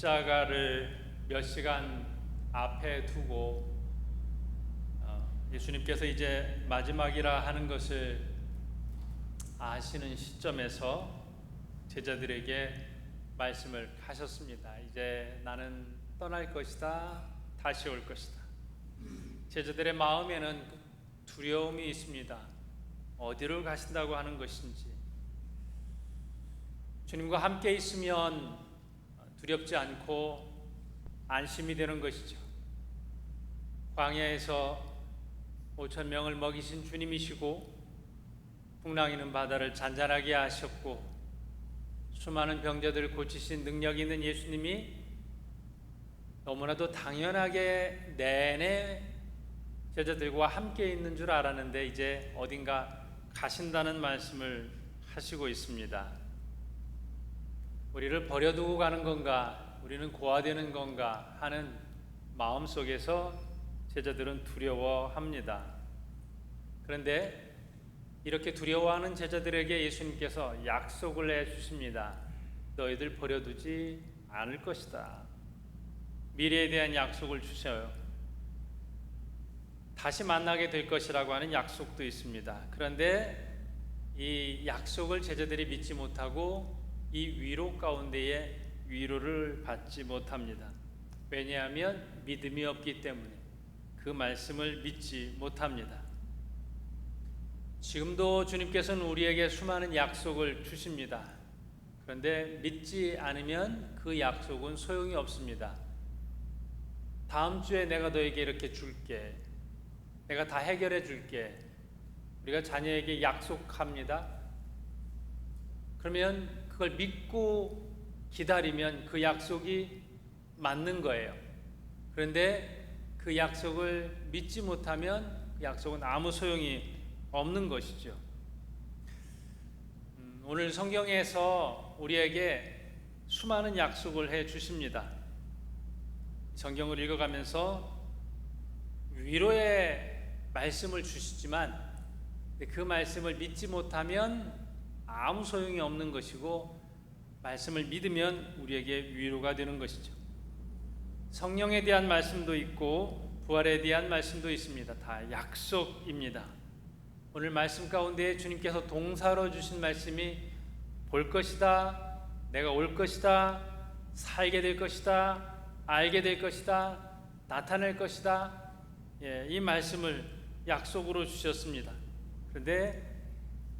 십자가를 몇 시간 앞에 두고 예수님께서 이제 마지막이라 하는 것을 아시는 시점에서 제자들에게 말씀을 하셨습니다. 이제 나는 떠날 것이다. 다시 올 것이다. 제자들의 마음에는 두려움이 있습니다. 어디로 가신다고 하는 것인지. 주님과 함께 있으면 두렵지 않고 안심이 되는 것이죠. 광야에서 5천 명을 먹이신 주님이시고 풍랑이는 바다를 잔잔하게 하셨고 수많은 병자들을 고치신 능력 있는 예수님이 너무나도 당연하게 내내 제자들과 함께 있는 줄 알았는데 이제 어딘가 가신다는 말씀을 하시고 있습니다. 우리를 버려두고 가는 건가, 우리는 고아되는 건가 하는 마음속에서 제자들은 두려워합니다. 그런데 이렇게 두려워하는 제자들에게 예수님께서 약속을 해주십니다. 너희들 버려두지 않을 것이다. 미래에 대한 약속을 주셔요. 다시 만나게 될 것이라고 하는 약속도 있습니다. 그런데 이 약속을 제자들이 믿지 못하고 이 위로 가운데에 위로를 받지 못합니다. 왜냐하면 믿음이 없기 때문에 그 말씀을 믿지 못합니다. 지금도 주님께서는 우리에게 수많은 약속을 주십니다. 그런데 믿지 않으면 그 약속은 소용이 없습니다. 다음 주에 내가 너에게 이렇게 줄게. 내가 다 해결해 줄게. 우리가 자녀에게 약속합니다. 그러면 그걸 믿고 기다리면 그 약속이 맞는 거예요. 그런데 그 약속을 믿지 못하면 그 약속은 아무 소용이 없는 것이죠. 오늘 성경에서 우리에게 수많은 약속을 해 주십니다. 성경을 읽어가면서 위로의 말씀을 주시지만 그 말씀을 믿지 못하면 아무 소용이 없는 것이고 말씀을 믿으면 우리에게 위로가 되는 것이죠. 성령에 대한 말씀도 있고 부활에 대한 말씀도 있습니다. 다 약속입니다. 오늘 말씀 가운데 주님께서 동사로 주신 말씀이 볼 것이다, 내가 올 것이다, 살게 될 것이다, 알게 될 것이다, 나타낼 것이다. 이 말씀을 약속으로 주셨습니다. 그런데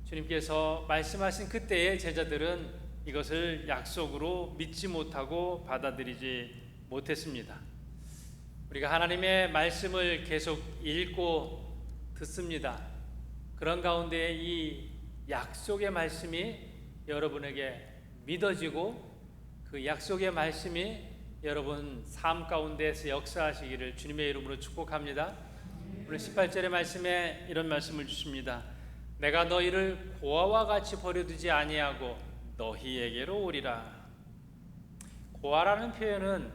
주님께서 말씀하신 그때의 제자들은 이것을 약속으로 믿지 못하고 받아들이지 못했습니다. 우리가 하나님의 말씀을 계속 읽고 듣습니다. 그런 가운데 이 약속의 말씀이 여러분에게 믿어지고 그 약속의 말씀이 여러분 삶 가운데에서 역사하시기를 주님의 이름으로 축복합니다. 오늘 18절의 말씀에 이런 말씀을 주십니다. 내가 너희를 고아와 같이 버려두지 아니하고 너희에게로 오리라. 고아라는 표현은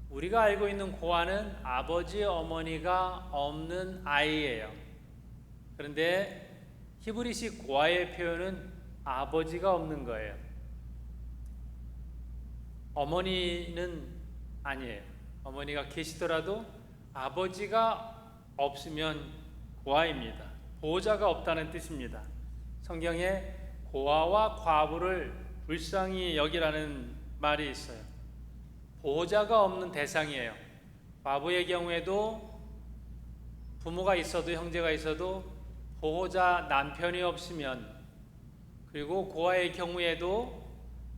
우리가 알고 있는 고아는 아버지 어머니가 없는 아이예요. 그런데 히브리식 고아의 표현은 아버지가 없는 거예요. 어머니는 아니에요. 어머니가 계시더라도 아버지가 없으면 고아입니다. 보호자가 없다는 뜻입니다. 성경에 고아와 과부를 불쌍히 여기라는 말이 있어요. 보호자가 없는 대상이에요. 과부의 경우에도 부모가 있어도 형제가 있어도 보호자 남편이 없으면, 그리고 고아의 경우에도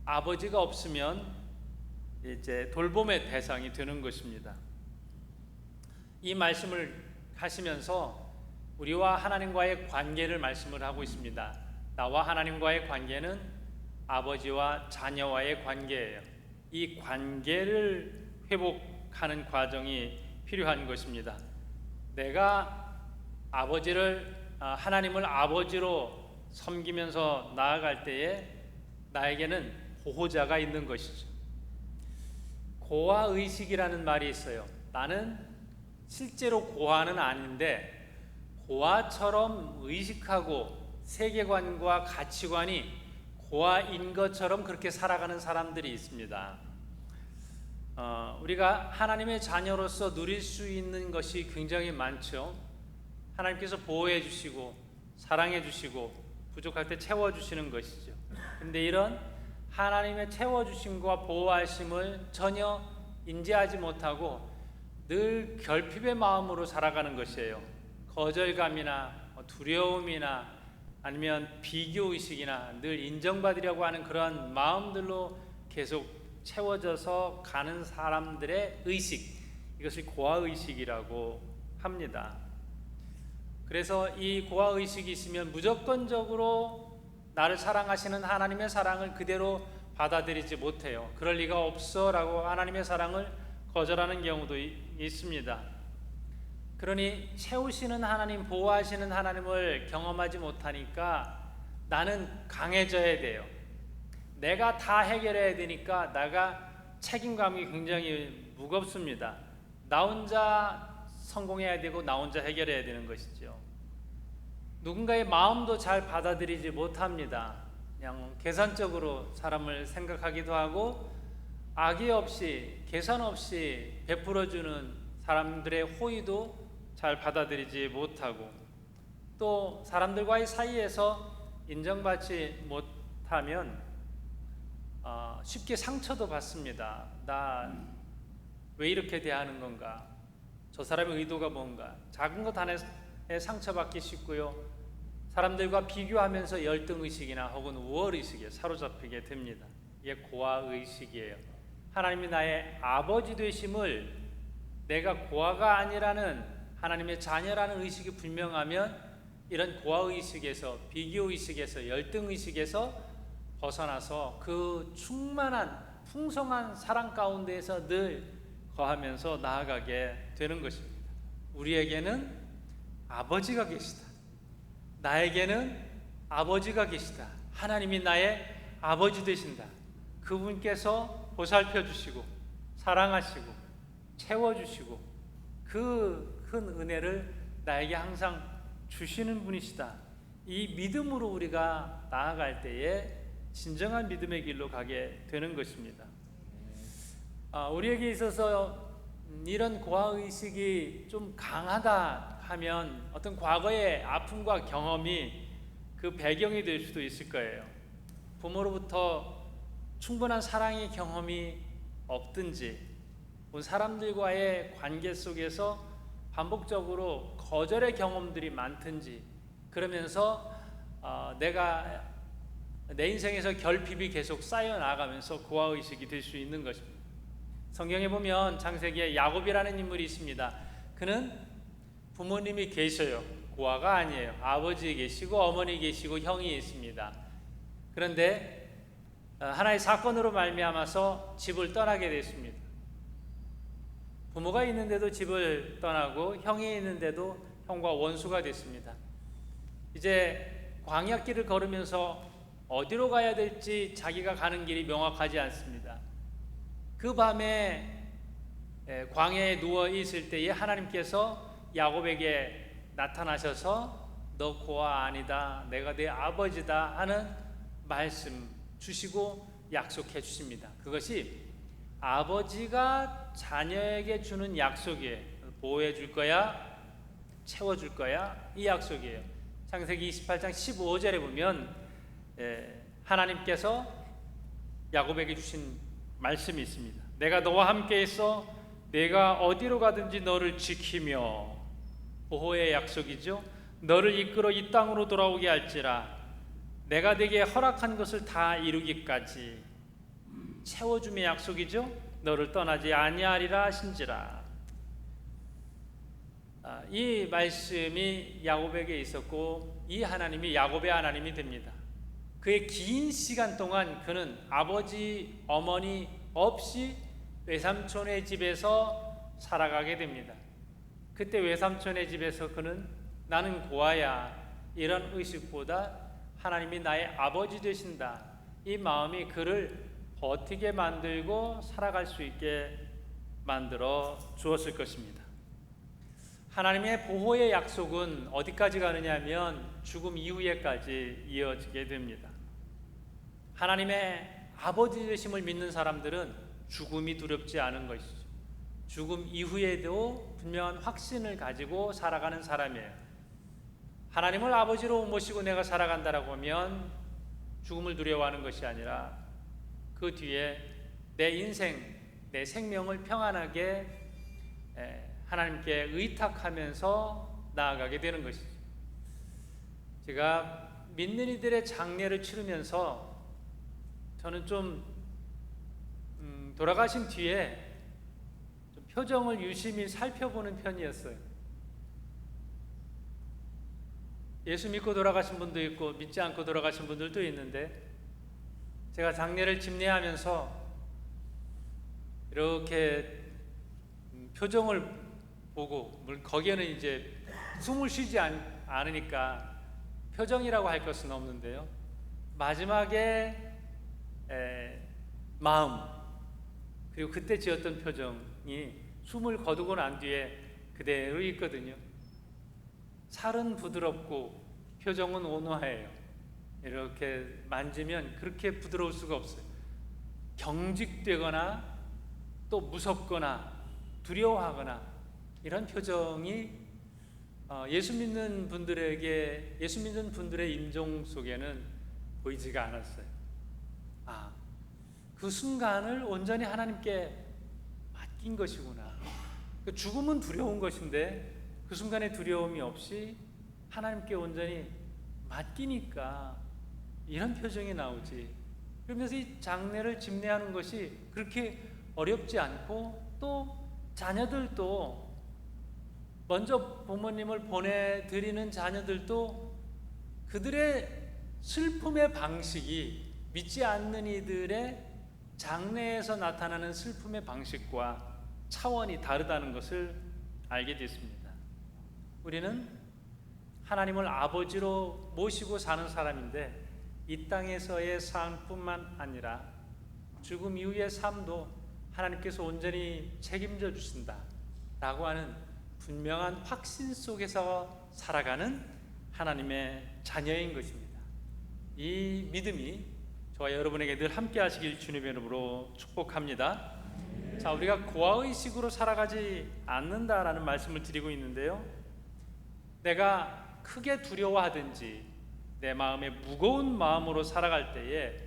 아버지가 없으면 이제 돌봄의 대상이 되는 것입니다. 이 말씀을 하시면서 우리와 하나님과의 관계를 말씀을 하고 있습니다. 나와 하나님과의 관계는 아버지와 자녀와의 관계예요. 이 관계를 회복하는 과정이 필요한 것입니다. 내가 하나님을 아버지로 섬기면서 나아갈 때에 나에게는 보호자가 있는 것이죠. 고아의식이라는 말이 있어요. 나는 실제로 고아는 아닌데 고아처럼 의식하고 세계관과 가치관이 고아인 것처럼 그렇게 살아가는 사람들이 있습니다. 우리가 하나님의 자녀로서 누릴 수 있는 것이 굉장히 많죠. 하나님께서 보호해 주시고 사랑해 주시고 부족할 때 채워 주시는 것이죠. 근데 이런 하나님의 채워 주심과 보호하심을 전혀 인지하지 못하고 늘 결핍의 마음으로 살아가는 것이에요. 거절감이나 두려움이나 아니면 비교의식이나 늘 인정받으려고 하는 그런 마음들로 계속 채워져서 가는 사람들의 의식, 이것을 고아의식이라고 합니다. 그래서 이 고아의식이 있으면 무조건적으로 나를 사랑하시는 하나님의 사랑을 그대로 받아들이지 못해요. 그럴 리가 없어 라고 하나님의 사랑을 거절하는 경우도 있습니다. 그러니 채우시는 하나님, 보호하시는 하나님을 경험하지 못하니까 나는 강해져야 돼요. 내가 다 해결해야 되니까 내가 책임감이 굉장히 무겁습니다. 나 혼자 성공해야 되고 나 혼자 해결해야 되는 것이죠. 누군가의 마음도 잘 받아들이지 못합니다. 그냥 계산적으로 사람을 생각하기도 하고 악의 없이 계산 없이 베풀어주는 사람들의 호의도 잘 받아들이지 못하고 또 사람들과의 사이에서 인정받지 못하면 쉽게 상처도 받습니다. 나 왜 이렇게 대하는 건가? 저 사람의 의도가 뭔가? 작은 것 하나에 상처받기 쉽고요. 사람들과 비교하면서 열등의식이나 혹은 우월의식에 사로잡히게 됩니다. 이게 고아의식이에요. 하나님이 나의 아버지 되심을 내가 고아가 아니라는 하나님의 자녀라는 의식이 분명하면 이런 고아의식에서 비교의식에서 열등의식에서 벗어나서 그 충만한 풍성한 사랑 가운데에서 늘 거하면서 나아가게 되는 것입니다. 우리에게는 아버지가 계시다. 나에게는 아버지가 계시다. 하나님이 나의 아버지 되신다. 그분께서 보살펴 주시고 사랑하시고 채워주시고 그 큰 은혜를 나에게 항상 주시는 분이시다. 이 믿음으로 우리가 나아갈 때에 진정한 믿음의 길로 가게 되는 것입니다. 우리에게 있어서 이런 고아의식이 좀 강하다 하면 어떤 과거의 아픔과 경험이 그 배경이 될 수도 있을 거예요. 부모로부터 충분한 사랑의 경험이 없든지 사람들과의 관계 속에서 반복적으로 거절의 경험들이 많든지 그러면서 내가 내 인생에서 결핍이 계속 쌓여 나가면서 고아의식이 될 수 있는 것입니다. 성경에 보면 창세기에 야곱이라는 인물이 있습니다. 그는 부모님이 계셔요. 고아가 아니에요. 아버지 계시고 어머니 계시고 형이 있습니다. 그런데 하나의 사건으로 말미암아서 집을 떠나게 됐습니다. 부모가 있는데도 집을 떠나고 형이 있는데도 형과 원수가 됐습니다. 이제 광야길을 걸으면서 어디로 가야 될지 자기가 가는 길이 명확하지 않습니다. 그 밤에 광야에 누워 있을 때에 하나님께서 야곱에게 나타나셔서 너 고아 아니다, 내가 네 아버지다 하는 말씀 주시고 약속해 주십니다. 그것이 아버지가 자녀에게 주는 약속이에요. 보호해 줄 거야, 채워 줄 거야, 이 약속이에요. 창세기 28장 15절에 보면 하나님께서 야곱에게 주신 말씀이 있습니다. 내가 너와 함께 있어 내가 어디로 가든지 너를 지키며, 보호의 약속이죠. 너를 이끌어 이 땅으로 돌아오게 할지라 내가 네게 허락한 것을 다 이루기까지, 채워줌의 약속이죠. 너를 떠나지 아니하리라 하신지라. 이 말씀이 야곱에게 있었고 이 하나님이 야곱의 하나님이 됩니다. 그의 긴 시간 동안 그는 아버지 어머니 없이 외삼촌의 집에서 살아가게 됩니다. 그때 외삼촌의 집에서 그는 나는 고아야 이런 의식보다 하나님이 나의 아버지 되신다, 이 마음이 그를 버티게 만들고 살아갈 수 있게 만들어 주었을 것입니다. 하나님의 보호의 약속은 어디까지 가느냐 하면 죽음 이후에까지 이어지게 됩니다. 하나님의 아버지 되심을 믿는 사람들은 죽음이 두렵지 않은 것이죠. 죽음 이후에도 분명한 확신을 가지고 살아가는 사람이에요. 하나님을 아버지로 모시고 내가 살아간다라고 하면 죽음을 두려워하는 것이 아니라 그 뒤에 내 인생, 내 생명을 평안하게 하나님께 의탁하면서 나아가게 되는 것이죠. 제가 믿는 이들의 장례를 치르면서 저는 좀 돌아가신 뒤에 좀 표정을 유심히 살펴보는 편이었어요. 예수 믿고 돌아가신 분도 있고 믿지 않고 돌아가신 분들도 있는데, 제가 장례를 집례하면서 이렇게 표정을 보고, 거기에는 이제 숨을 쉬지 않으니까 표정이라고 할 것은 없는데요, 마지막에 마음, 그리고 그때 지었던 표정이 숨을 거두고 난 뒤에 그대로 있거든요. 살은 부드럽고 표정은 온화해요. 이렇게 만지면 그렇게 부드러울 수가 없어요. 경직되거나 또 무섭거나 두려워하거나 이런 표정이 예수 믿는 분들에게, 예수 믿는 분들의 임종 속에는 보이지가 않았어요. 그 순간을 온전히 하나님께 맡긴 것이구나. 죽음은 두려운 것인데 그 순간에 두려움이 없이 하나님께 온전히 맡기니까 이런 표정이 나오지. 그러면서 이 장례를 집례하는 것이 그렇게 어렵지 않고, 또 자녀들도, 먼저 부모님을 보내드리는 자녀들도 그들의 슬픔의 방식이 믿지 않는 이들의 장례에서 나타나는 슬픔의 방식과 차원이 다르다는 것을 알게 됐습니다. 우리는 하나님을 아버지로 모시고 사는 사람인데, 이 땅에서의 삶뿐만 아니라 죽음 이후의 삶도 하나님께서 온전히 책임져 주신다 라고 하는 분명한 확신 속에서 살아가는 하나님의 자녀인 것입니다. 이 믿음이 저와 여러분에게 늘 함께 하시길 주님의 이름으로 축복합니다. 자, 우리가 고아의식으로 살아가지 않는다라는 말씀을 드리고 있는데요, 내가 크게 두려워하든지 내 마음에 무거운 마음으로 살아갈 때에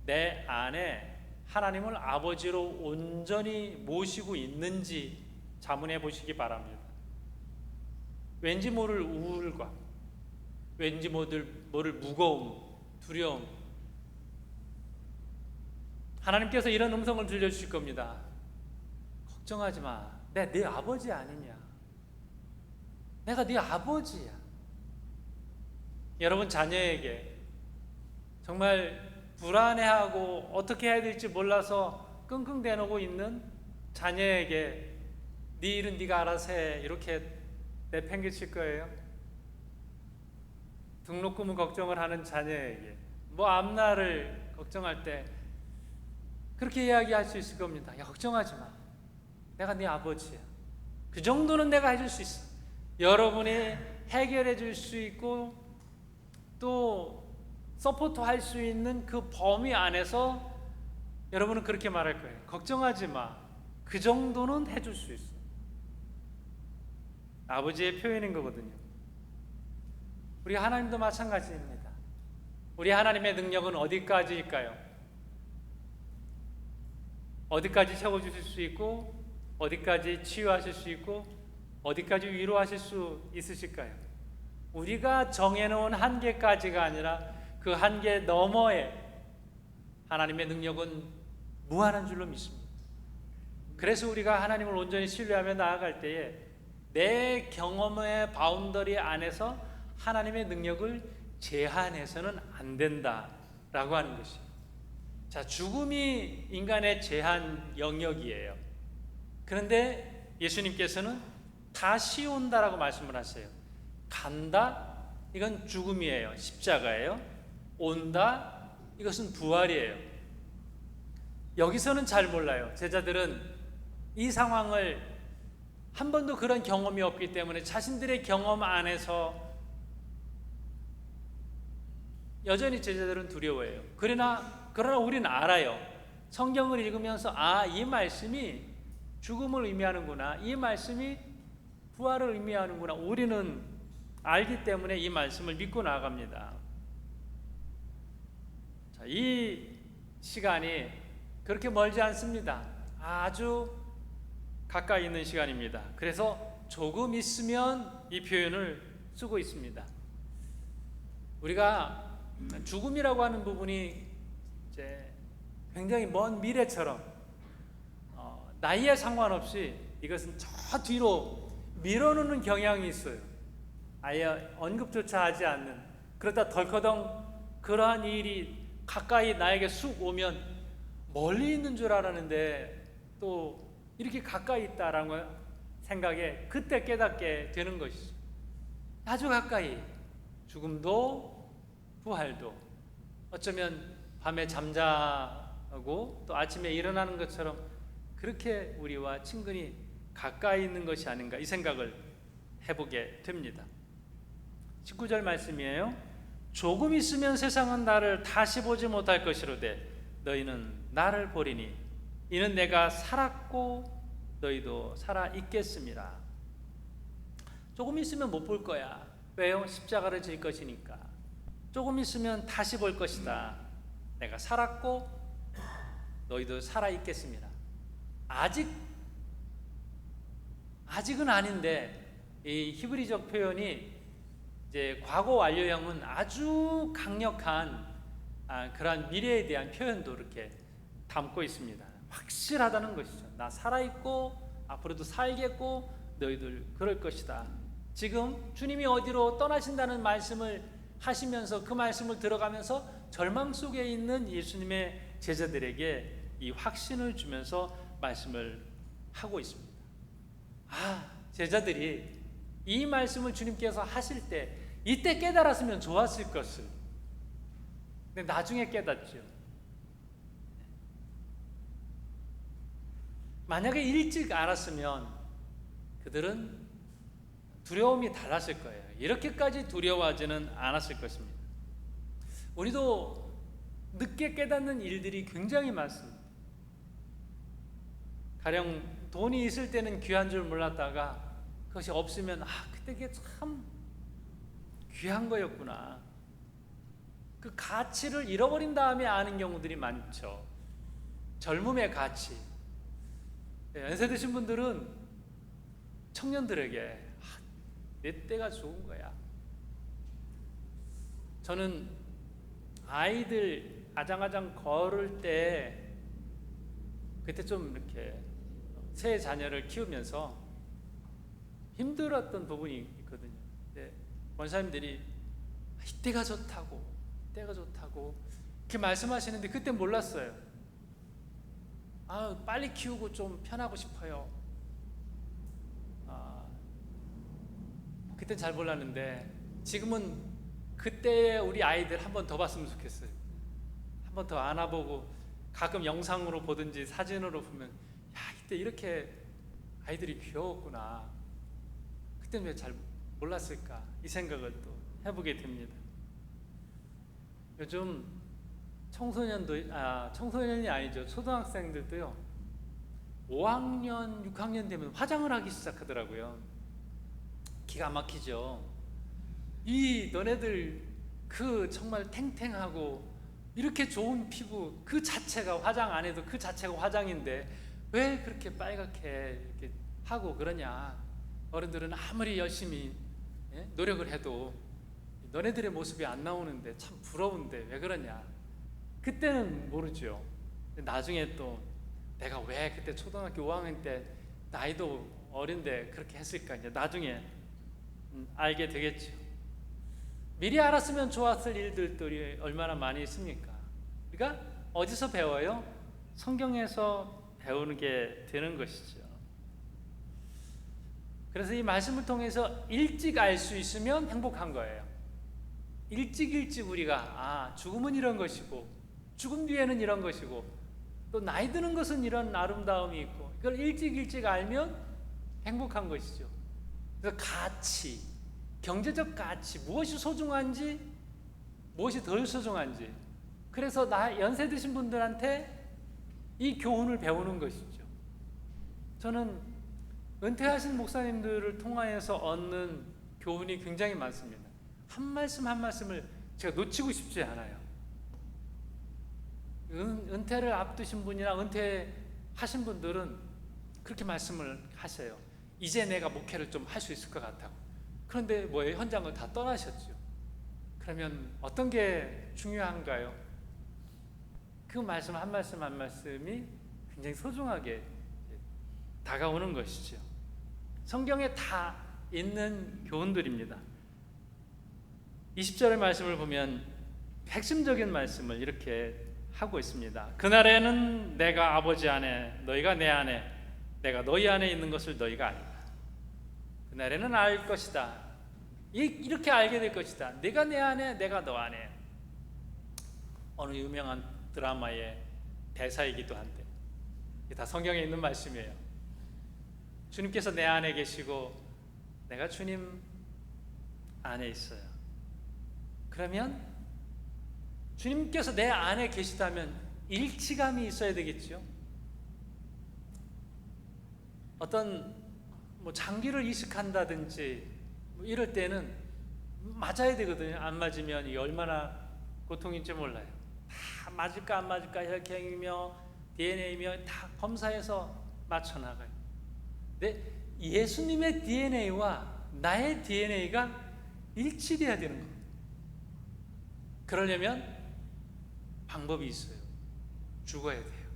내 안에 하나님을 아버지로 온전히 모시고 있는지 자문해 보시기 바랍니다. 왠지 모를 우울감, 왠지 모를 무거움, 두려움, 하나님께서 이런 음성을 들려주실 겁니다. 걱정하지 마, 내가 네 아버지 아니냐, 내가 네 아버지야. 여러분 자녀에게 정말 불안해하고 어떻게 해야 될지 몰라서 끙끙대고 있는 자녀에게 네 일은 네가 알아서 해 이렇게 내팽개칠 거예요? 등록금 걱정을 하는 자녀에게, 앞날을 걱정할 때 그렇게 이야기할 수 있을 겁니다. 야, 걱정하지 마, 내가 네 아버지야. 그 정도는 내가 해줄 수 있어. 여러분이 해결해 줄 수 있고 또 서포트 할 수 있는 그 범위 안에서 여러분은 그렇게 말할 거예요. 걱정하지 마, 그 정도는 해줄 수 있어. 아버지의 표현인 거거든요. 우리 하나님도 마찬가지입니다. 우리 하나님의 능력은 어디까지일까요? 어디까지 채워주실 수 있고, 어디까지 치유하실 수 있고, 어디까지 위로하실 수 있으실까요? 우리가 정해놓은 한계까지가 아니라 그 한계 너머에 하나님의 능력은 무한한 줄로 믿습니다. 그래서 우리가 하나님을 온전히 신뢰하며 나아갈 때에 내 경험의 바운더리 안에서 하나님의 능력을 제한해서는 안 된다라고 하는 것이에요. 자, 죽음이 인간의 제한 영역이에요. 그런데 예수님께서는 다시 온다라고 말씀을 하세요. 간다, 이건 죽음이에요. 십자가예요. 온다, 이것은 부활이에요. 여기서는 잘 몰라요. 제자들은 이 상황을 한 번도 그런 경험이 없기 때문에 자신들의 경험 안에서 여전히 제자들은 두려워해요. 그러나 우리는 알아요. 성경을 읽으면서 이 말씀이 죽음을 의미하는구나, 이 말씀이 부활을 의미하는구나, 우리는 알기 때문에 이 말씀을 믿고 나아갑니다. 자, 이 시간이 그렇게 멀지 않습니다. 아주 가까이 있는 시간입니다. 그래서 조금 있으면 이 표현을 쓰고 있습니다. 우리가 죽음이라고 하는 부분이 이제 굉장히 먼 미래처럼 나이에 상관없이 이것은 저 뒤로 밀어놓는 경향이 있어요. 아예 언급조차 하지 않는, 그러다 덜커덩 그러한 일이 가까이 나에게 쑥 오면 멀리 있는 줄 알았는데 또 이렇게 가까이 있다라는 생각에 그때 깨닫게 되는 것이죠. 아주 가까이, 죽음도 부활도 어쩌면 밤에 잠자고 또 아침에 일어나는 것처럼 그렇게 우리와 친근히 가까이 있는 것이 아닌가, 이 생각을 해보게 됩니다. 19절 말씀이에요. 조금 있으면 세상은 나를 다시 보지 못할 것이로되 너희는 나를 보리니 이는 내가 살았고 너희도 살아 있겠습니다. 조금 있으면 못 볼 거야. 왜요? 십자가를 질 것이니까. 조금 있으면 다시 볼 것이다. 내가 살았고 너희도 살아 있겠습니다. 아직은 아닌데, 이 히브리적 표현이 이제 과거 완료형은 아주 강력한 그러한 미래에 대한 표현도 이렇게 담고 있습니다. 확실하다는 것이죠. 나 살아있고 앞으로도 살겠고 너희들 그럴 것이다. 지금 주님이 어디로 떠나신다는 말씀을 하시면서 그 말씀을 들어가면서 절망 속에 있는 예수님의 제자들에게 이 확신을 주면서 말씀을 하고 있습니다. 제자들이 이 말씀을 주님께서 하실 때 이때 깨달았으면 좋았을 것을, 근데 나중에 깨닫죠. 만약에 일찍 알았으면 그들은 두려움이 달랐을 거예요. 이렇게까지 두려워하지는 않았을 것입니다. 우리도 늦게 깨닫는 일들이 굉장히 많습니다. 가령 돈이 있을 때는 귀한 줄 몰랐다가 그것이 없으면 그때 그게 참 귀한 거였구나, 그 가치를 잃어버린 다음에 아는 경우들이 많죠. 젊음의 가치. 연세 드신 분들은 청년들에게 내 때가 좋은 거야. 저는 아이들 아장아장 걸을 때 그때 좀 이렇게 새 자녀를 키우면서 힘들었던 부분이 있거든요. 원사님들이 이때가 좋다고 이렇게 말씀하시는데 그때 몰랐어요. 빨리 키우고 좀 편하고 싶어요. 그때 잘 몰랐는데 지금은 그때의 우리 아이들 한 번 더 봤으면 좋겠어요. 한 번 더 안아보고 가끔 영상으로 보든지 사진으로 보면 이때 이렇게 아이들이 귀여웠구나, 그때는 왜 잘 몰랐을까, 이 생각을 또 해보게 됩니다. 요즘 청소년이 아니죠, 초등학생들도요 5학년 6학년 되면 화장을 하기 시작하더라고요. 기가 막히죠. 너네들 그 정말 탱탱하고 이렇게 좋은 피부 그 자체가, 화장 안 해도 그 자체가 화장인데 왜 그렇게 빨갛게 이렇게 하고 그러냐. 어른들은 아무리 열심히 노력을 해도 너네들의 모습이 안 나오는데 참 부러운데 왜 그러냐. 그때는 모르죠. 나중에 또 내가 왜 그때 초등학교 5학년 때 나이도 어린데 그렇게 했을까, 이제 나중에 알게 되겠죠. 미리 알았으면 좋았을 일들이 얼마나 많이 있습니까? 그러니까 어디서 배워요? 성경에서 배우는 게 되는 것이죠. 그래서 이 말씀을 통해서 일찍 알 수 있으면 행복한 거예요. 일찍 우리가 죽음은 이런 것이고 죽음 뒤에는 이런 것이고 또 나이 드는 것은 이런 아름다움이 있고, 이걸 일찍 알면 행복한 것이죠. 그래서 가치, 경제적 가치, 무엇이 소중한지 무엇이 덜 소중한지, 그래서 연세 드신 분들한테 이 교훈을 배우는 것이죠. 저는 은퇴하신 목사님들을 통하여서 얻는 교훈이 굉장히 많습니다. 한 말씀 한 말씀을 제가 놓치고 싶지 않아요. 은퇴를 앞두신 분이나 은퇴하신 분들은 그렇게 말씀을 하세요. 이제 내가 목회를 좀 할 수 있을 것 같다고. 그런데 뭐예요? 현장을 다 떠나셨죠. 그러면 어떤 게 중요한가요? 그 말씀 한 말씀 한 말씀이 굉장히 소중하게 다가오는 것이죠. 성경에 다 있는 교훈들입니다. 20절의 말씀을 보면 핵심적인 말씀을 이렇게 하고 있습니다. 그날에는 내가 아버지 안에 너희가 내 안에 내가 너희 안에 있는 것을 너희가 아니라 그날에는 알 것이다. 이렇게 알게 될 것이다. 내가 내 안에 내가 너 안에. 어느 유명한 드라마의 대사이기도 한데 이게 다 성경에 있는 말씀이에요. 주님께서 내 안에 계시고 내가 주님 안에 있어요. 그러면 주님께서 내 안에 계시다면 일치감이 있어야 되겠죠. 어떤 장기를 이식한다든지 이럴 때는 맞아야 되거든요. 안 맞으면 이게 얼마나 고통인지 몰라요. 다 맞을까 안 맞을까 혈경이며 DNA며 다 검사해서 맞춰나가요. 근데 예수님의 DNA와 나의 DNA가 일치돼야 되는 거예요. 그러려면 방법이 있어요. 죽어야 돼요.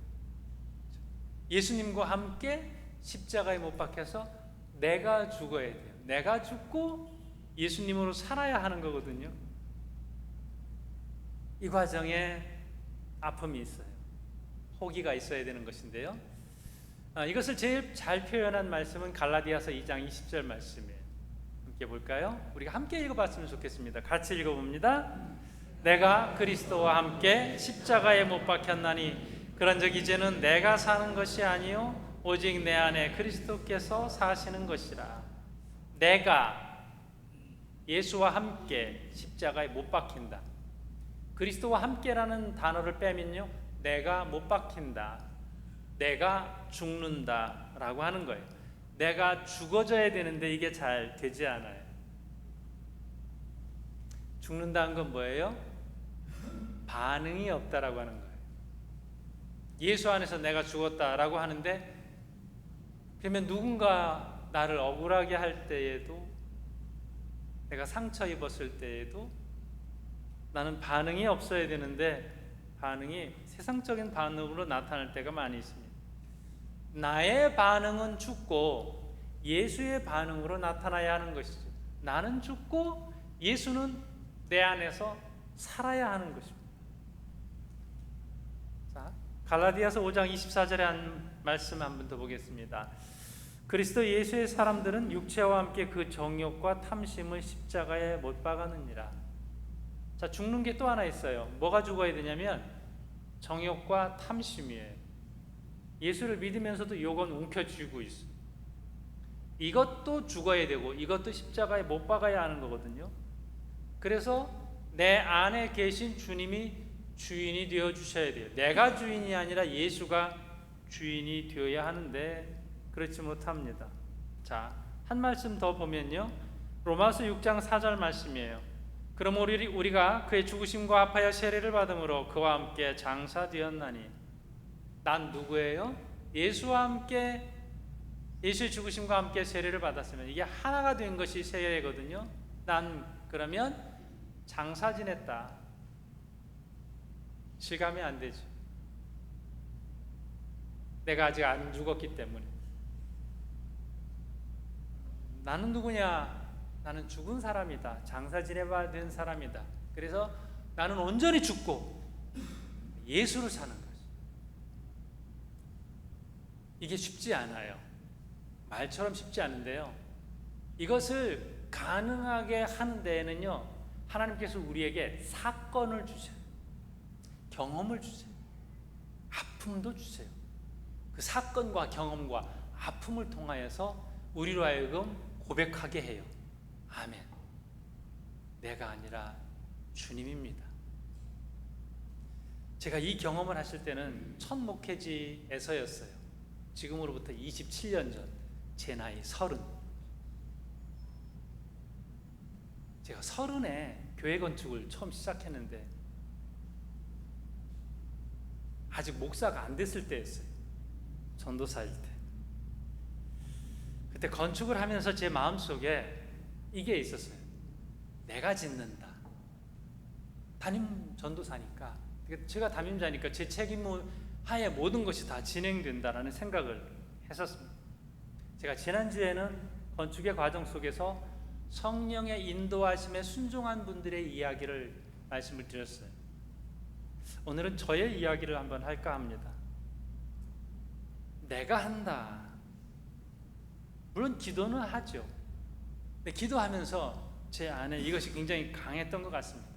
예수님과 함께 십자가에 못 박혀서 내가 죽어야 돼요. 내가 죽고 예수님으로 살아야 하는 거거든요. 이 과정에 아픔이 있어요. 호기가 있어야 되는 것인데요. 이것을 제일 잘 표현한 말씀은 갈라디아서 2장 20절 말씀이에요. 함께 볼까요? 우리가 함께 읽어봤으면 좋겠습니다. 같이 읽어봅니다. 내가 그리스도와 함께 십자가에 못 박혔나니 그런즉 이제는 내가 사는 것이 아니요 오직 내 안에 그리스도께서 사시는 것이라. 내가 예수와 함께 십자가에 못 박힌다. 그리스도와 함께라는 단어를 빼면요, 내가 못 박힌다, 내가 죽는다 라고 하는 거예요. 내가 죽어져야 되는데 이게 잘 되지 않아요. 죽는다는 건 뭐예요? 반응이 없다라고 하는 거예요. 예수 안에서 내가 죽었다라고 하는데, 그러면 누군가 나를 억울하게 할 때에도, 내가 상처 입었을 때에도 나는 반응이 없어야 되는데 반응이 세상적인 반응으로 나타날 때가 많이 있습니다. 나의 반응은 죽고 예수의 반응으로 나타나야 하는 것이죠. 나는 죽고 예수는 내 안에서 살아야 하는 것입니다. 자, 갈라디아서 5장 24절에 한 말씀 한 번 더 보겠습니다. 그리스도 예수의 사람들은 육체와 함께 그 정욕과 탐심을 십자가에 못 박았느니라. 자, 죽는 게 또 하나 있어요. 뭐가 죽어야 되냐면 정욕과 탐심이에요. 예수를 믿으면서도 이건 움켜쥐고 있어요. 이것도 죽어야 되고 이것도 십자가에 못 박아야 하는 거거든요. 그래서 내 안에 계신 주님이 주인이 되어 주셔야 돼요. 내가 주인이 아니라 예수가 주인이 되어야 하는데 그렇지 못합니다. 자, 한 말씀 더 보면요, 로마서 6장 4절 말씀이에요. 그럼 우리가 그의 죽으심과 합하여 세례를 받음으로 그와 함께 장사되었나니. 난 누구예요? 예수와 함께, 예수의 죽으심과 함께 세례를 받았으면 이게 하나가 된 것이 세례거든요. 난 그러면 장사 지냈다. 실감이 안 되죠. 내가 아직 안 죽었기 때문에. 나는 누구냐? 나는 죽은 사람이다. 장사 지내봐야 되는 사람이다. 그래서 나는 온전히 죽고 예수를 사는 거지. 이게 쉽지 않아요. 말처럼 쉽지 않은데요, 이것을 가능하게 하는 데에는요, 하나님께서 우리에게 사건을 주세요. 경험을 주세요. 아픔도 주세요. 그 사건과 경험과 아픔을 통하여서 우리로 하여금 고백하게 해요. 아멘. 내가 아니라 주님입니다. 제가 이 경험을 하실 때는 첫 목회지에서였어요. 지금으로부터 27년 전, 제 나이 30. 제가 30에 교회 건축을 처음 시작했는데 아직 목사가 안 됐을 때였어요. 전도사일 때. 그때 건축을 하면서 제 마음속에 이게 있었어요. 내가 짓는다. 담임 전도사니까, 제가 담임자니까 제 책임 하에 모든 것이 다 진행된다라는 생각을 했었습니다. 제가 지난주에는 건축의 과정 속에서 성령의 인도하심에 순종한 분들의 이야기를 말씀을 드렸어요. 오늘은 저의 이야기를 한번 할까 합니다. 내가 한다. 물론 기도는 하죠. 근데 기도하면서 제 안에 이것이 굉장히 강했던 것 같습니다.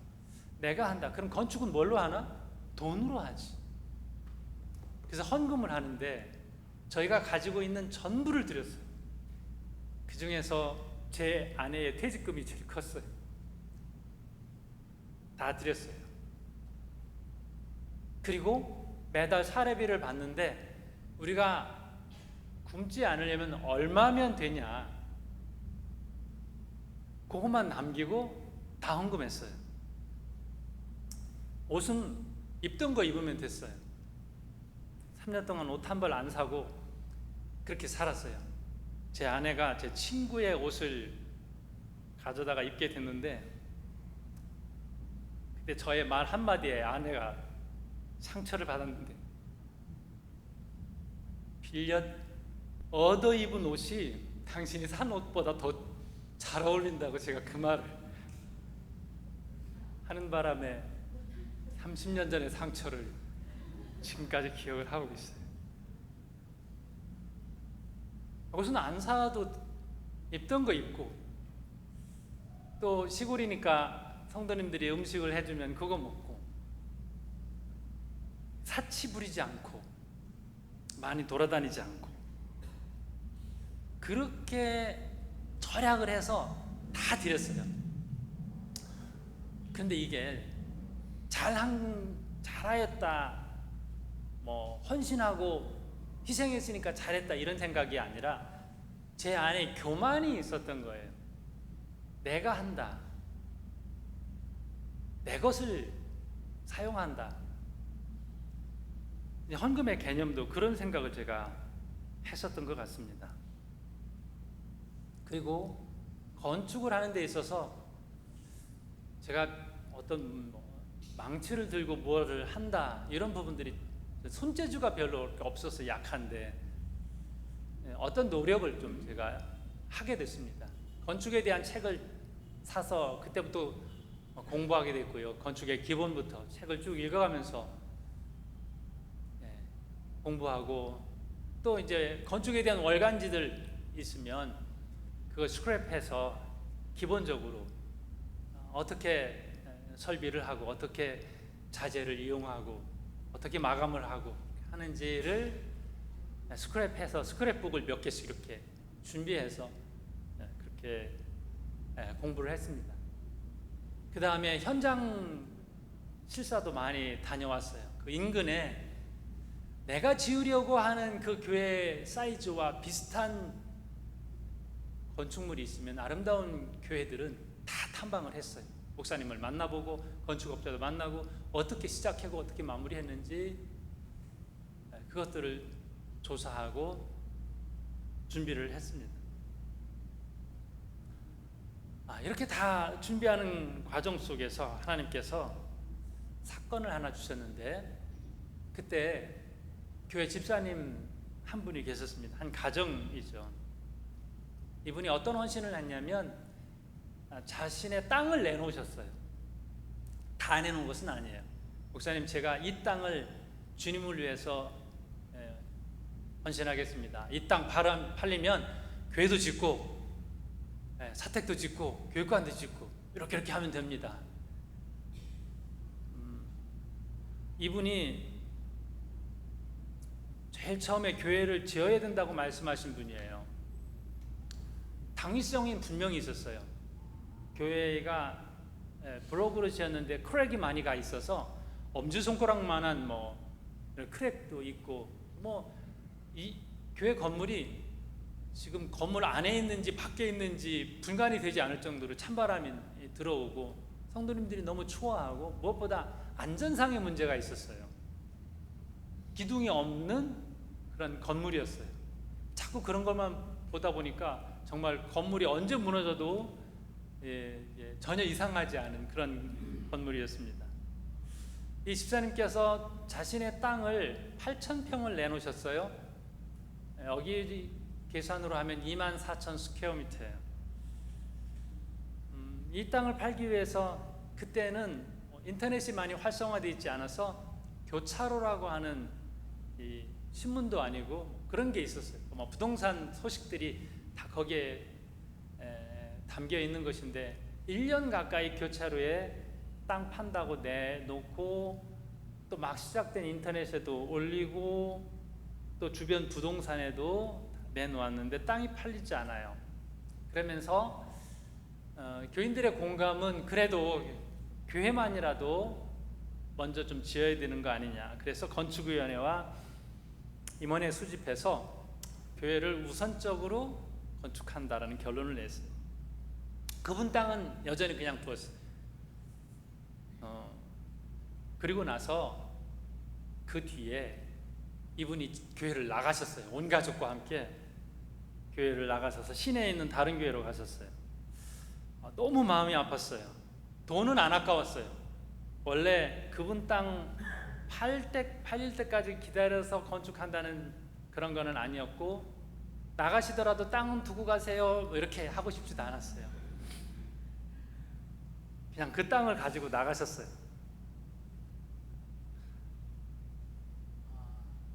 내가 한다. 그럼 건축은 뭘로 하나? 돈으로 하지. 그래서 헌금을 하는데 저희가 가지고 있는 전부를 드렸어요. 그 중에서 제 아내의 퇴직금이 제일 컸어요. 다 드렸어요. 그리고 매달 사례비를 받는데 우리가 굶지 않으려면 얼마면 되냐, 그것만 남기고 다 헌금했어요. 옷은 입던 거 입으면 됐어요. 3년 동안 옷 한 벌 안 사고 그렇게 살았어요. 제 아내가 제 친구의 옷을 가져다가 입게 됐는데 그때 저의 말 한마디에 아내가 상처를 받았는데, 빌려 얻어 입은 옷이 당신이 산 옷보다 더 잘 어울린다고 제가 그 말을 하는 바람에 30년 전의 상처를 지금까지 기억을 하고 있어요. 옷은 안 사도 입던 거 입고, 또 시골이니까 성도님들이 음식을 해주면 그거 먹고, 사치 부리지 않고 많이 돌아다니지 않고 그렇게 절약을 해서 다 드렸어요. 그런데 이게 잘하였다, 헌신하고 희생했으니까 잘했다 이런 생각이 아니라 제 안에 교만이 있었던 거예요. 내가 한다, 내 것을 사용한다. 헌금의 개념도 그런 생각을 제가 했었던 것 같습니다. 그리고 건축을 하는 데 있어서 제가 어떤 망치를 들고 뭐를 한다 이런 부분들이 손재주가 별로 없어서 약한데 어떤 노력을 좀 제가 하게 됐습니다. 건축에 대한 책을 사서 그때부터 공부하게 됐고요. 건축의 기본부터 책을 쭉 읽어가면서 공부하고, 또 이제 건축에 대한 월간지들 있으면 그거 스크랩해서 기본적으로 어떻게 설비를 하고 어떻게 자재를 이용하고 어떻게 마감을 하고 하는지를 스크랩해서 스크랩북을 몇 개씩 이렇게 준비해서 그렇게 공부를 했습니다. 그 다음에 현장 실사도 많이 다녀왔어요. 그 인근에 내가 지으려고 하는 그 교회 사이즈와 비슷한 건축물이 있으면 아름다운 교회들은 다 탐방을 했어요. 목사님을 만나보고 건축업자도 만나고 어떻게 시작하고 어떻게 마무리했는지 그것들을 조사하고 준비를 했습니다. 이렇게 다 준비하는 과정 속에서 하나님께서 사건을 하나 주셨는데, 그때 교회 집사님 한 분이 계셨습니다. 한 가정이죠. 이분이 어떤 헌신을 했냐면 자신의 땅을 내놓으셨어요. 다 내놓은 것은 아니에요. 목사님, 제가 이 땅을 주님을 위해서 헌신하겠습니다. 이 땅 팔리면 교회도 짓고 사택도 짓고 교육관도 짓고 이렇게 하면 됩니다. 이분이 제일 처음에 교회를 지어야 된다고 말씀하신 분이에요. 당위성이 분명히 있었어요. 교회가 블록으로 지었는데 크랙이 많이 가 있어서 엄지손가락만한 뭐 크랙도 있고, 뭐 이 교회 건물이 지금 건물 안에 있는지 밖에 있는지 분간이 되지 않을 정도로 찬바람이 들어오고 성도님들이 너무 추워하고 무엇보다 안전상의 문제가 있었어요. 기둥이 없는 그런 건물이었어요. 자꾸 그런 것만 보다 보니까 정말 건물이 언제 무너져도 전혀 이상하지 않은 그런 건물이었습니다. 이 집사님께서 자신의 땅을 8,000평을 내놓으셨어요. 여기 계산으로 하면 24,000 스퀘어미터예요. 이 땅을 팔기 위해서 그때는 인터넷이 많이 활성화되어 있지 않아서 교차로라고 하는 이 신문도 아니고 그런 게 있었어요. 뭐 부동산 소식들이 다 거기에 담겨 있는 것인데 1년 가까이 교차로에 땅 판다고 내놓고 또 막 시작된 인터넷에도 올리고 또 주변 부동산에도 내놓았는데 땅이 팔리지 않아요. 그러면서 교인들의 공감은 그래도 교회만이라도 먼저 좀 지어야 되는 거 아니냐. 그래서 건축위원회와 임원회 수집해서 교회를 우선적으로 건축한다라는 결론을 냈어요. 그분 땅은 여전히 그냥 두었어요. 그리고 나서 그 뒤에 이분이 교회를 나가셨어요. 온 가족과 함께 교회를 나가셔서 시내에 있는 다른 교회로 가셨어요. 너무 마음이 아팠어요. 돈은 안 아까웠어요. 원래 그분 땅 팔릴 때까지 기다려서 건축한다는 그런 거는 아니었고, 나가시더라도 땅은 두고 가세요 이렇게 하고 싶지도 않았어요. 그냥 그 땅을 가지고 나가셨어요.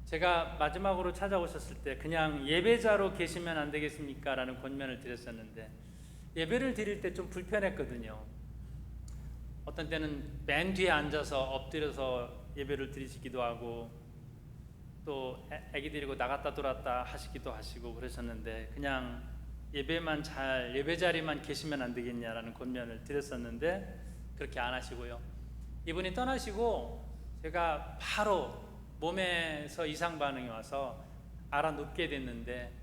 제가 마지막으로 찾아오셨을 때 그냥 예배자로 계시면 안 되겠습니까? 라는 권면을 드렸었는데, 예배를 드릴 때 좀 불편했거든요. 어떤 때는 맨 뒤에 앉아서 엎드려서 예배를 드리시기도 하고, 또 애기 데리고 나갔다 돌았다 하시기도 하시고 그러셨는데, 그냥 예배 자리만 계시면 안 되겠냐라는 권면을 드렸었는데 그렇게 안 하시고요. 이분이 떠나시고 제가 바로 몸에서 이상 반응이 와서 알아 눕게 됐는데,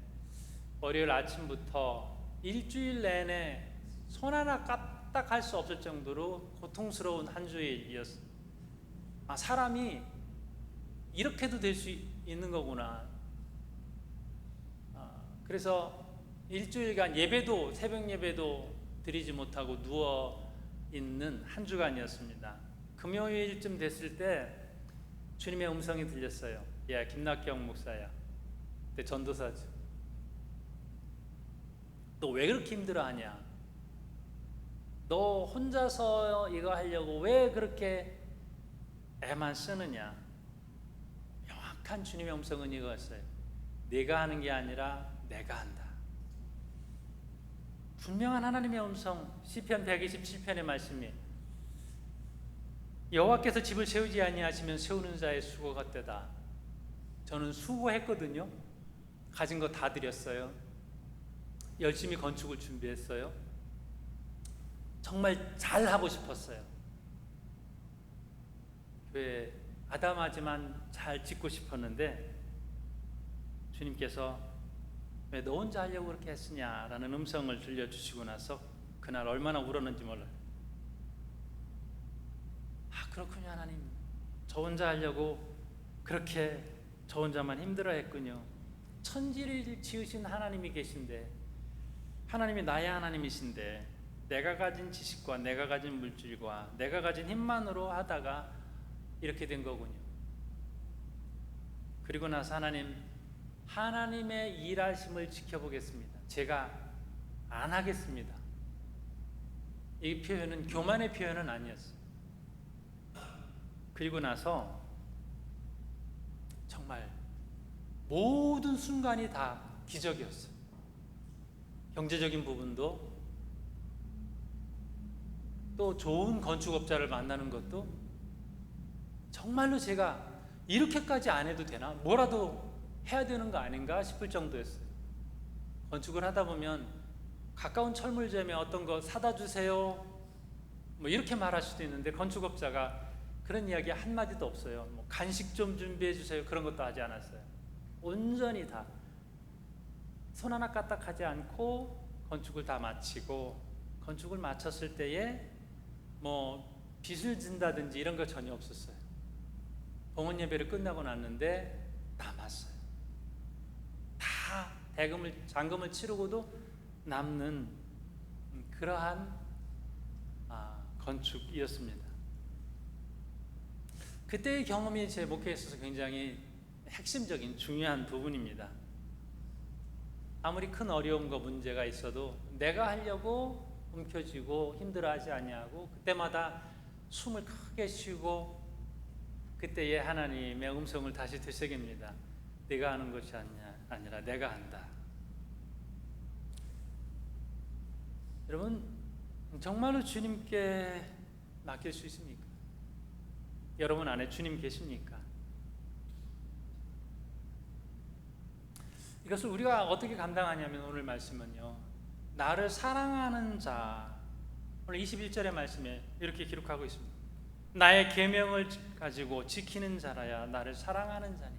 월요일 아침부터 일주일 내내 손 하나 까딱할 수 없을 정도로 고통스러운 한 주일이었어요. 사람이 이렇게도 될 수 있는 거구나. 그래서 일주일간 예배도, 새벽 예배도 드리지 못하고 누워 있는 한 주간이었습니다. 금요일쯤 됐을 때 주님의 음성이 들렸어요. 야, 김낙경 목사야. 그때 전도사죠. 너 왜 그렇게 힘들어하냐? 너 혼자서 이거 하려고 왜 그렇게 애만 쓰느냐? 명확한 주님의 음성은 이거였어요. 내가 하는 게 아니라 내가 한다. 분명한 하나님의 음성, 시편 127편의 말씀이, 여호와께서 집을 세우지 아니하시면 세우는 자의 수고가 헛되다. 저는 수고했거든요. 가진 거 다 드렸어요. 열심히 건축을 준비했어요. 정말 잘하고 싶었어요. 교회 아담하지만 잘 짓고 싶었는데, 주님께서 왜 너 혼자 하려고 그렇게 했으냐라는 음성을 들려주시고 나서 그날 얼마나 울었는지 몰라요. 그렇군요. 하나님, 저 혼자 하려고 그렇게 저 혼자만 힘들어했군요. 천지를 지으신 하나님이 계신데, 하나님이 나의 하나님이신데, 내가 가진 지식과 내가 가진 물질과 내가 가진 힘만으로 하다가 이렇게 된 거군요. 그리고 나서 하나님의 일하심을 지켜보겠습니다. 제가 안 하겠습니다. 이 표현은 교만의 표현은 아니었어요. 그리고 나서 정말 모든 순간이 다 기적이었어요. 경제적인 부분도, 또 좋은 건축업자를 만나는 것도 정말로 제가 이렇게까지 안 해도 되나? 뭐라도 해야 되는 거 아닌가 싶을 정도였어요. 건축을 하다 보면 가까운 철물점에 어떤 거 사다 주세요 뭐 이렇게 말할 수도 있는데, 건축업자가 그런 이야기 한마디도 없어요. 뭐 간식 좀 준비해 주세요, 그런 것도 하지 않았어요. 온전히 다 손 하나 까딱하지 않고 건축을 다 마치고, 건축을 마쳤을 때에 뭐 빚을 진다든지 이런 거 전혀 없었어요. 봉헌 예배를 끝나고 났는데 남았어요. 다 잔금을 치르고도 남는 그러한 건축이었습니다. 그때의 경험이 제 목회에 있어서 굉장히 핵심적인 중요한 부분입니다. 아무리 큰 어려움과 문제가 있어도 내가 하려고 움켜쥐고 힘들어하지 아니하고, 그때마다 숨을 크게 쉬고 그때의 하나님의 음성을 다시 되새깁니다. 네가 하는 것이 아니라 내가 한다. 여러분, 정말로 주님께 맡길 수 있습니까? 여러분 안에 주님 계십니까? 이것을 우리가 어떻게 감당하냐면, 오늘 말씀은요, 나를 사랑하는 자, 오늘 21절의 말씀에 이렇게 기록하고 있습니다. 나의 계명을 가지고 지키는 자라야 나를 사랑하는 자니,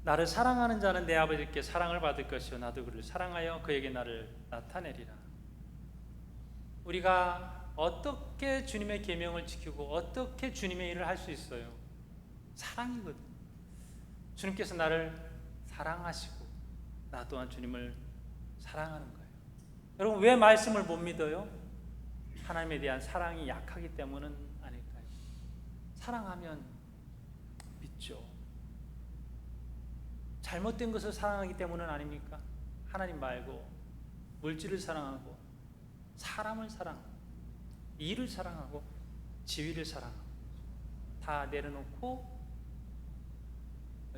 나를 사랑하는 자는 내 아버지께 사랑을 받을 것이요 나도 그를 사랑하여 그에게 나를 나타내리라. 우리가 어떻게 주님의 계명을 지키고 어떻게 주님의 일을 할 수 있어요? 사랑이거든요. 주님께서 나를 사랑하시고 나 또한 주님을 사랑하는 거예요. 여러분, 왜 말씀을 못 믿어요? 하나님에 대한 사랑이 약하기 때문은 아닐까요? 사랑하면 믿죠. 잘못된 것을 사랑하기 때문은 아닙니까? 하나님 말고 물질을 사랑하고 사람을 사랑하고 일을 사랑하고 지위를 사랑하고 다 내려놓고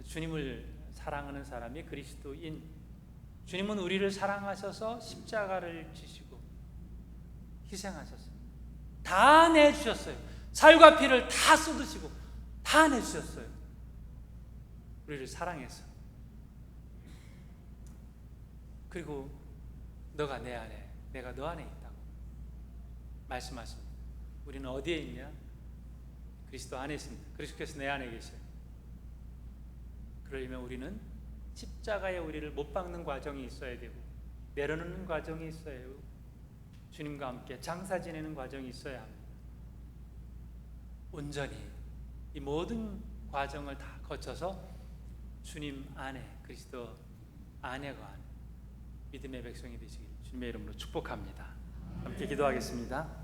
주님을 사랑하는 사람이 그리스도인. 주님은 우리를 사랑하셔서 십자가를 지시고 희생하셨어요. 다 내주셨어요. 살과 피를 다 쏟으시고 다 내주셨어요. 우리를 사랑해서. 그리고 너가 내 안에, 내가 너 안에 있다고 말씀하십니다. 우리는 어디에 있냐? 그리스도 안에 있습니다. 그리스도께서 내 안에 계셔요. 그러려면 우리는 십자가에 우리를 못 박는 과정이 있어야 되고, 내려놓는 과정이 있어야 되고, 주님과 함께 장사 지내는 과정이 있어야 합니다. 온전히 이 모든 과정을 다 거쳐서 주님 안에, 그리스도 안에 거하는 믿음의 백성이 되시기를 주님의 이름으로 축복합니다. 함께 기도하겠습니다.